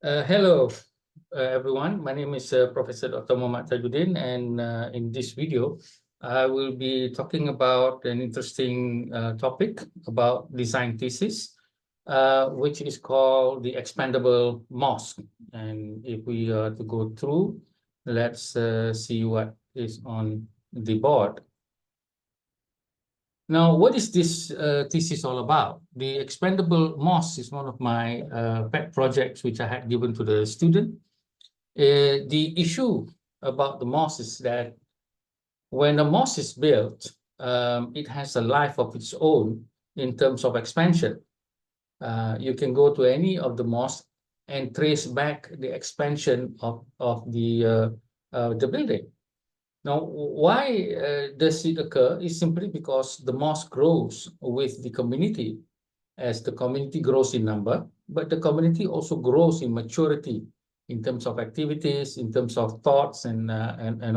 Hello, everyone. My name is Professor Dr. Muhammad Tajuddin, and in this video, I will be talking about an interesting topic about design thesis, which is called the Expandable Mosque. And if we are to go through, let's see what is on the board. Now, what is this thesis all about? The Expandable Mosque is one of my pet projects, which I had given to the student. The issue about the mosque is that when a mosque is built, it has a life of its own in terms of expansion. You can go to any of the mosques and trace back the expansion of the building. Now, why does it occur? It's simply because the mosque grows with the community as the community grows in number, but the community also grows in maturity in terms of activities, in terms of thoughts, and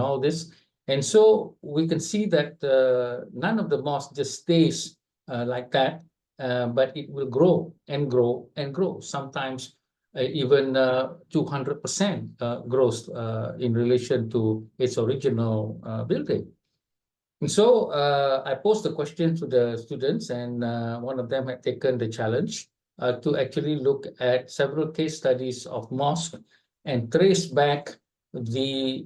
all this. And so we can see that none of the mosques just stays like that, but it will grow and grow and grow. Sometimes even 200% growth in relation to its original building. And so I posed the question to the students, and one of them had taken the challenge to actually look at several case studies of mosque and trace back the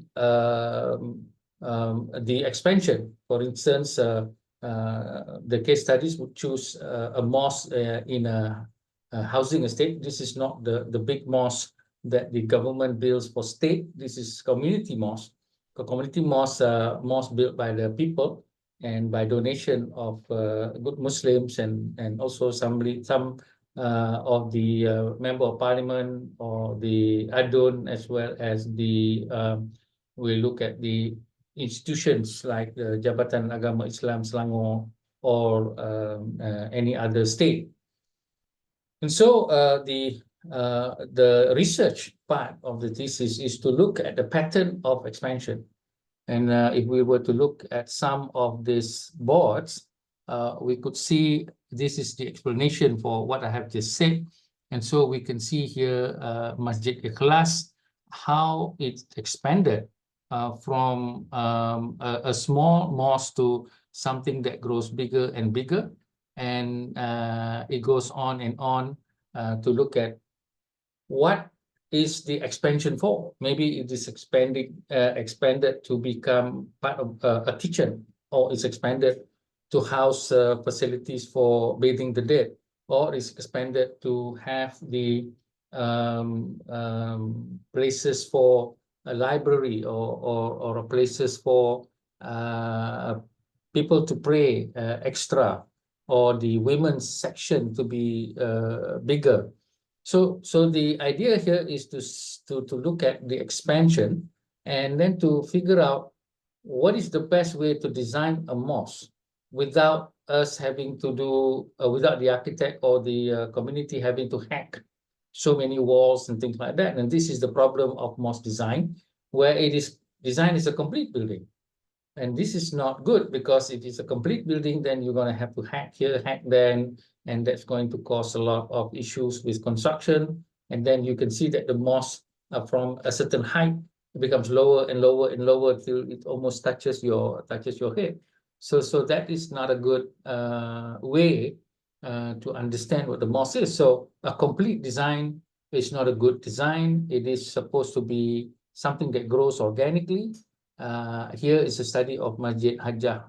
expansion. For instance, the case studies would choose a mosque in a housing estate. This is not the big mosque that the government builds for state. This is community mosque. A community mosque built by the people and by donation of good Muslims and also some of the member of parliament or the adun, as well as the we look at the institutions like the Jabatan Agama Islam Selangor or any other state. And so the research part of the thesis is to look at the pattern of expansion. And if we were to look at some of these boards, we could see this is the explanation for what I have just said. And so we can see here Masjid Ikhlas, how it expanded from a small mosque to something that grows bigger and bigger. And it goes on and on to look at what is the expansion for. Maybe it is expanded to become part of a kitchen, or it's expanded to house facilities for bathing the dead, or it's expanded to have the places for a library or places for people to pray extra, or the women's section to be bigger. So the idea here is to look at the expansion and then to figure out what is the best way to design a mosque without us having to do, without the architect or the community having to hack so many walls and things like that. And this is the problem of mosque design, where it is designed as a complete building. And this is not good, because if it's a complete building, then you're going to have to hack here, hack there, and that's going to cause a lot of issues with construction. And then you can see that the mosque from a certain height becomes lower and lower and lower till it almost touches your head. So that is not a good way to understand what the mosque is. So a complete design is not a good design. It is supposed to be something that grows organically. Here is a study of Masjid Hajjah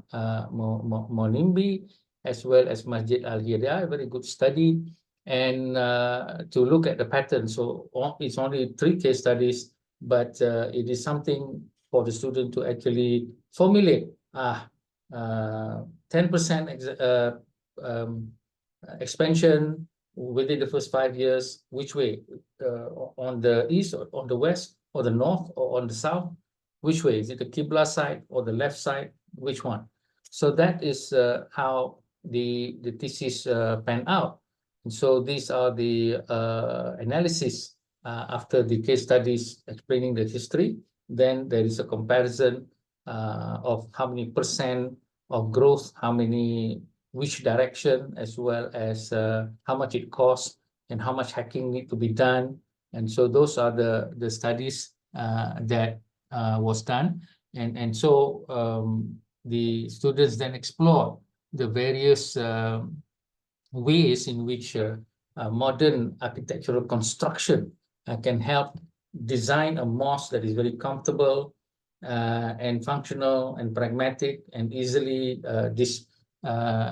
Monimbi, as well as Masjid Al-Hidayah, a very good study, and to look at the pattern. So it's only 3 case studies, but it is something for the student to actually formulate 10% expansion within the first 5 years, which way? On the east, or on the west, or the north, or on the south? Which way? Is it the Qibla side or the left side? Which one? So that is how the thesis panned out. And so these are the analysis after the case studies explaining the history. Then there is a comparison of how many percent of growth, which direction, as well as how much it costs and how much hacking need to be done. And so those are the studies that was done. And so the students then explore the various ways in which modern architectural construction can help design a mosque that is very comfortable and functional and pragmatic and easily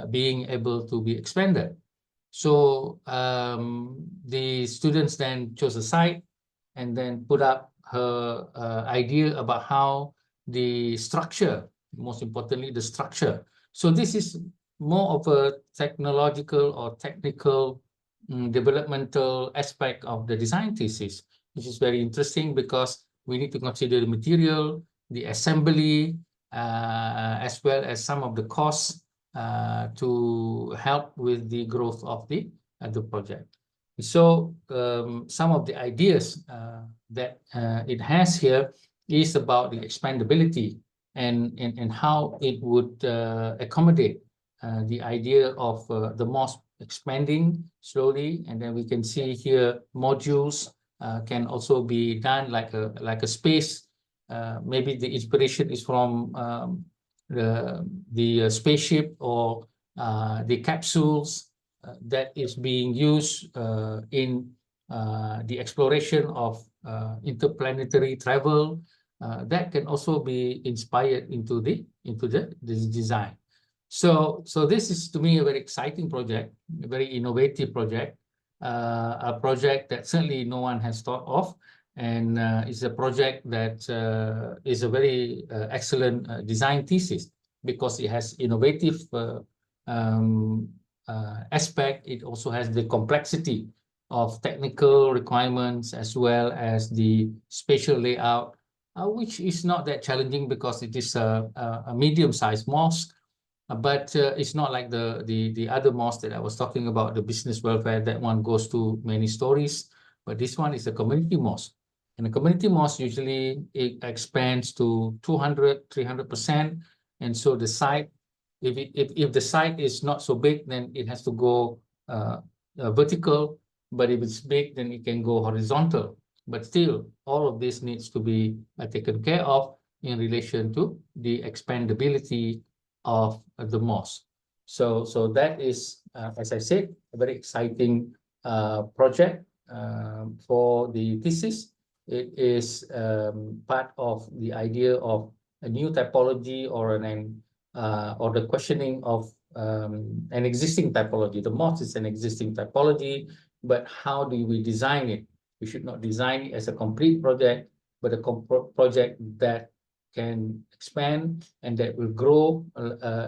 being able to be expanded. So the students then chose a site and then put up her idea about how the structure, most importantly, the structure. So this is more of a technological or technical developmental aspect of the design thesis, which is very interesting because we need to consider the material, the assembly, as well as some of the costs to help with the growth of the project. So some of the ideas that it has here is about the expandability and how it would accommodate the idea of the mosque expanding slowly. And then we can see here modules can also be done like a space. Maybe the inspiration is from the spaceship or the capsules that is being used in the exploration of interplanetary travel. That can also be inspired into this design. So this is, to me, a very exciting project, a very innovative project, a project that certainly no one has thought of, and it's a project that is a very excellent design thesis because it has innovative aspect. It also has the complexity of technical requirements as well as the spatial layout, which is not that challenging because it is a medium-sized mosque. But it's not like the other mosque that I was talking about, the business welfare, that one goes to many stories. But this one is a community mosque. And a community mosque usually it expands to 200, 300%. And so the site, if the site is not so big, then it has to go vertical. But if it's big, then it can go horizontal. But still, all of this needs to be taken care of in relation to the expandability of the mosque. So that is, as I said, a very exciting project for the thesis. It is part of the idea of a new typology or the questioning of an existing typology. The mosque is an existing typology, but how do we design it? We should not design it as a complete project, but a project that can expand and that will grow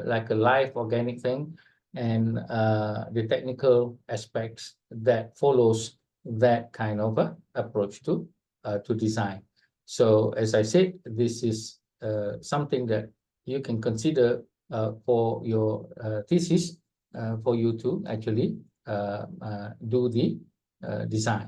like a live organic thing, and the technical aspects that follows that kind of approach to design. So as I said, this is something that you can consider for your thesis, for you to actually do the design.